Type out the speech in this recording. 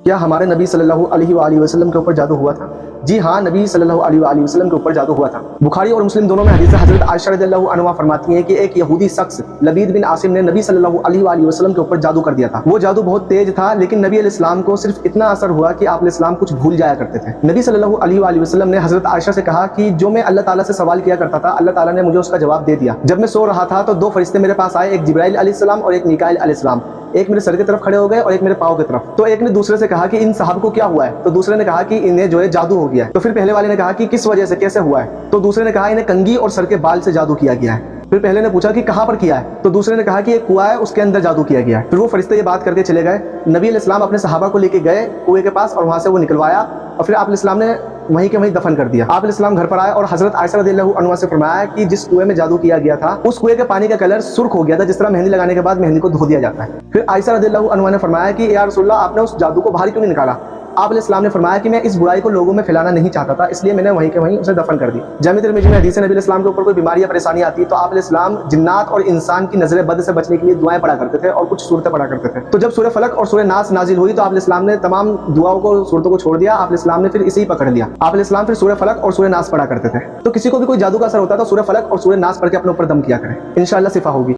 کیا ہمارے نبی صلی اللہ علیہ وآلہ وسلم کے اوپر جادو ہوا تھا؟ جی ہاں، نبی صلی اللہ علیہ وآلہ وسلم کے اوپر جادو ہوا تھا۔ بخاری اور مسلم دونوں میں حدیث حضرت عائشہ رضی اللہ عنہا فرماتی ہیں کہ ایک یہودی شخص لبید بن عاصم نے نبی صلی اللہ علیہ وآلہ وسلم کے اوپر جادو کر دیا تھا۔ وہ جادو بہت تیز تھا، لیکن نبی علیہ السلام کو صرف اتنا اثر ہوا کہ آپ علیہ السلام کچھ بھول جایا کرتے تھے۔ نبی صلی اللہ علیہ وآلہ وسلم نے حضرت عائشہ سے کہا کہ جو میں اللہ تعالیٰ سے سوال کیا کرتا تھا، اللہ تعالیٰ نے مجھے اس کا جواب دے دیا۔ جب میں سو رہا تھا تو دو فرشتے میرے پاس آئے، ایک جبرائیل علیہ السلام اور ایک میکائیل علیہ السلام۔ ایک میرے سر کی طرف کھڑے ہو گئے اور ایک میرے پاؤں کی طرف۔ تو ایک نے دوسرے سے کہا کہ ان صاحب کو کیا ہوا ہے؟ تو دوسرے نے کہا کہ انہیں جو ہے جادو ہو گیا ہے۔ تو پھر پہلے والے نے کہا کہ کس وجہ سے، کیسے ہوا ہے؟ تو دوسرے نے کہا انہیں کنگھی اور سر کے بال سے جادو کیا گیا ہے۔ پھر پہلے نے پوچھا کہ کہاں پر کیا ہے؟ تو دوسرے نے کہا کہ ایک کنواں ہے، اس کے اندر جادو کیا گیا ہے۔ پھر وہ فرشتے یہ بات کر کے چلے گئے۔ نبی علیہ السلام اپنے صحابہ کو لے کے گئے کنویں کے پاس اور وہاں سے وہ نکلوایا اور پھر آپ علیہ السلام نے وہیں کے وہیں دفن کر دیا۔ آپ علیہ السلام گھر پر آئے اور حضرت عائشہ رضی اللہ عنہا سے فرمایا کہ جس کنویں میں جادو کیا گیا تھا اس کنویں کے پانی کا کلر سرخ ہو گیا تھا، جس طرح مہندی لگانے کے بعد مہندی کو دھو دیا جاتا ہے۔ پھر عائشہ رضی اللہ عنہا نے فرمایا کہ یا رسول اللہ، آپ نے اس جادو کو باہر کیوں نہیں نکالا؟ آپ علیہ السلام نے فرمایا کہ میں اس برائی کو لوگوں میں پھیلانا نہیں چاہتا تھا، اس لیے میں نے وہیں کے وہیں اسے دفن کر دی۔ جامع ترمذی میں حدیث ہے، نبی علیہ السلام کے اوپر کوئی بیماری یا پریشانی آتی ہے تو آپ علیہ السلام جنات اور انسان کی نظر بد سے بچنے کے لیے دعائیں پڑھا کرتے تھے اور کچھ صورتیں پڑھا کرتے تھے۔ تو جب سورہ فلق اور سورہ ناس نازل ہوئی تو آپ علیہ السلام نے تمام دعاؤں کو، صورتوں کو چھوڑ دیا۔ آپ علیہ السلام نے پھر اسے ہی پکڑ لیا۔ آپ علیہ السلام پھر سورہ فلق اور سورہ ناس پڑھا کرتے تھے۔ تو کسی کو بھی کوئی جادو کا اثر ہوتا ہے تو سورہ فلق اور سورہ ناس پڑھ کے اپنے اوپر دم کیا کریں، انشاءاللہ شفا ہوگی۔